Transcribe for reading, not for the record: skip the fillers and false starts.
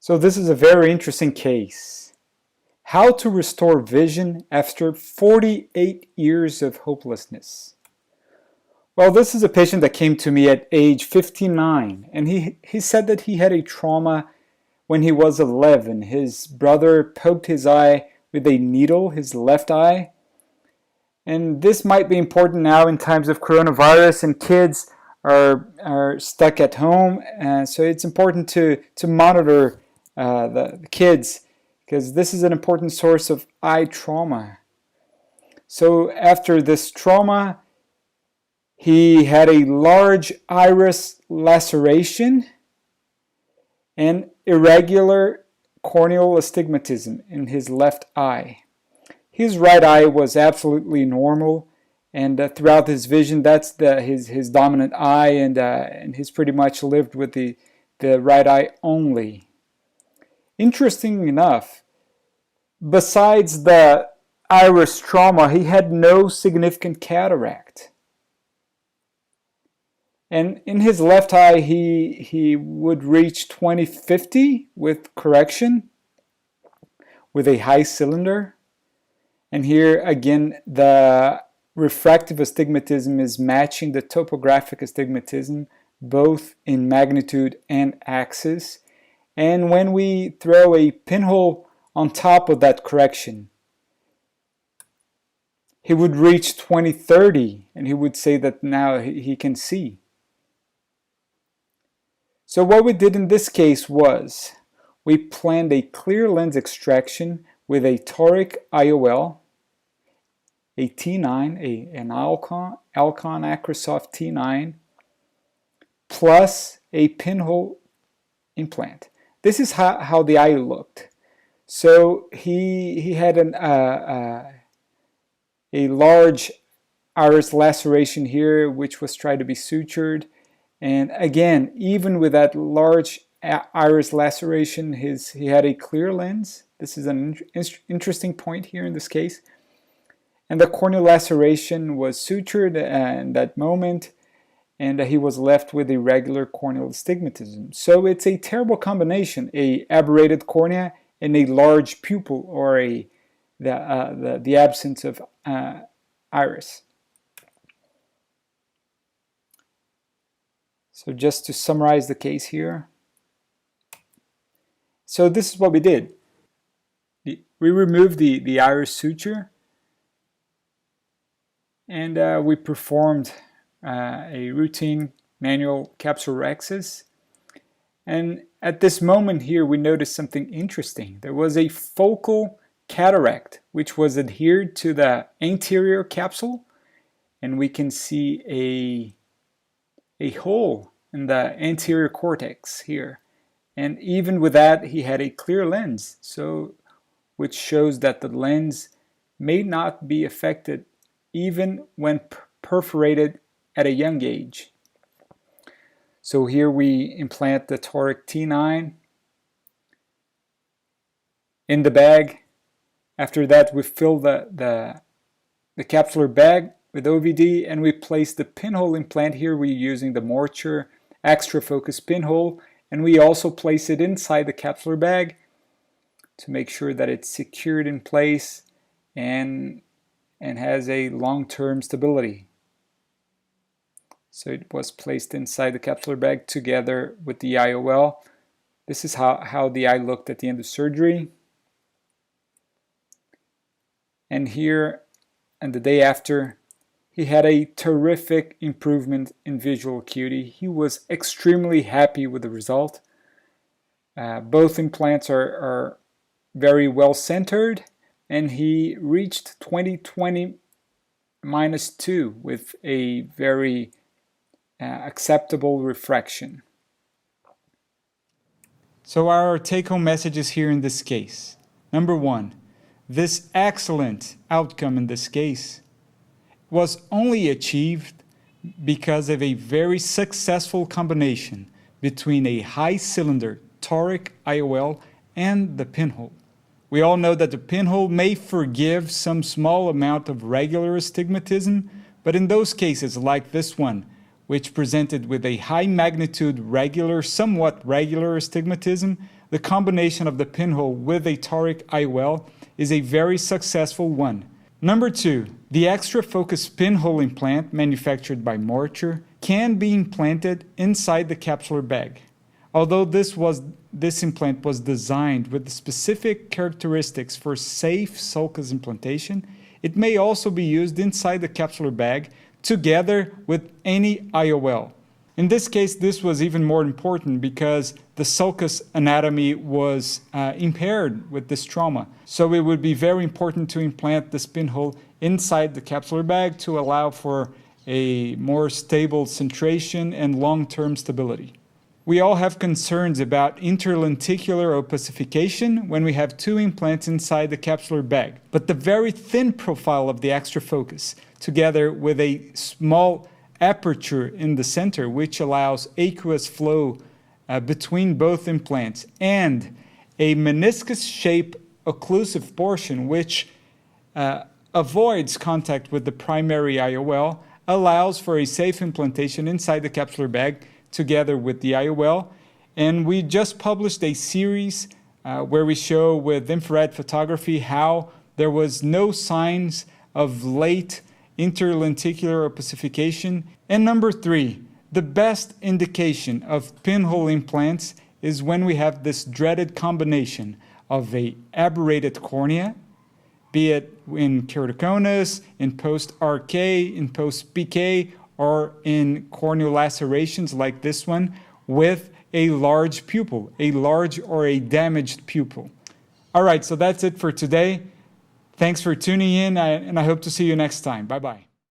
So this is a very interesting case. How to restore vision after 48 years of hopelessness. Well, this is a patient that came to me at age 59, and he said that he had a trauma when he was 11. His brother poked his eye with a needle, his left eye. And this might be important now in times of coronavirus and kids are stuck at home. So it's important to monitor the kids, because this is an important source of eye trauma. So after this trauma, he had a large iris laceration and irregular corneal astigmatism in his left eye. His right eye was absolutely normal, and throughout his vision, that's his dominant eye, and he's pretty much lived with the right eye only. Interesting enough, besides the iris trauma, he had no significant cataract. And in his left eye, he would reach 20/50 with correction, with a high cylinder. And here again, the refractive astigmatism is matching the topographic astigmatism, both in magnitude and axis. And when we throw a pinhole on top of that correction, he would reach 20/30, and he would say that now he can see. So what we did in this case was we planned a clear lens extraction with a toric IOL, a T9, an Alcon Acrosoft T9, plus a pinhole implant. This is how the eye looked. So he had a large iris laceration here, which was tried to be sutured. And again, even with that large iris laceration, he had a clear lens. This is an interesting point here in this case. And the corneal laceration was sutured in that moment, and he was left with irregular corneal astigmatism. So it's a terrible combination, a aberrated cornea and a large pupil, or the absence of iris. So just to summarize the case here. So this is what we did. We removed the iris suture, and we performed a routine manual capsulorhexis. And at this moment here, we noticed something interesting. There was a focal cataract which was adhered to the anterior capsule, and we can see a hole in the anterior cortex here. And even with that, he had a clear lens, so which shows that the lens may not be affected even when perforated at a young age. So here we implant the toric T9 in the bag. After that, we fill the capsular bag with OVD, and we place the pinhole implant. Here we're using the Morture XtraFocus pinhole, and we also place it inside the capsular bag to make sure that it's secured in place and has a long-term stability. So it was placed inside the capsular bag together with the IOL. This is how the eye looked at the end of surgery. And here, and the day after, he had a terrific improvement in visual acuity. He was extremely happy with the result. Both implants are very well centered, and he reached 20/20 -2 with a very acceptable refraction. So our take-home messages here in this case. Number one, this excellent outcome in this case was only achieved because of a very successful combination between a high cylinder toric IOL and the pinhole. We all know that the pinhole may forgive some small amount of regular astigmatism, but in those cases like this one, which presented with a high magnitude regular, somewhat regular astigmatism, the combination of the pinhole with a toric IOL is a very successful one. Number 2, the XtraFocus pinhole implant manufactured by Morture can be implanted inside the capsular bag. Although this implant was designed with specific characteristics for safe sulcus implantation, it may also be used inside the capsular bag together with any IOL. In this case, this was even more important because the sulcus anatomy was impaired with this trauma. So it would be very important to implant this pinhole inside the capsular bag to allow for a more stable centration and long-term stability. We all have concerns about interlenticular opacification when we have 2 implants inside the capsular bag, but the very thin profile of the XtraFocus, together with a small aperture in the center, which allows aqueous flow between both implants, and a meniscus-shaped occlusive portion, which avoids contact with the primary IOL, allows for a safe implantation inside the capsular bag together with the IOL. And we just published a series where we show with infrared photography how there was no signs of late interlenticular opacification. And number 3, the best indication of pinhole implants is when we have this dreaded combination of a aberrated cornea, be it in keratoconus, in post-RK, in post-PK, or in corneal lacerations like this one, with a large pupil, a large or a damaged pupil. All right, so that's it for today. Thanks for tuning in, and I hope to see you next time. Bye-bye.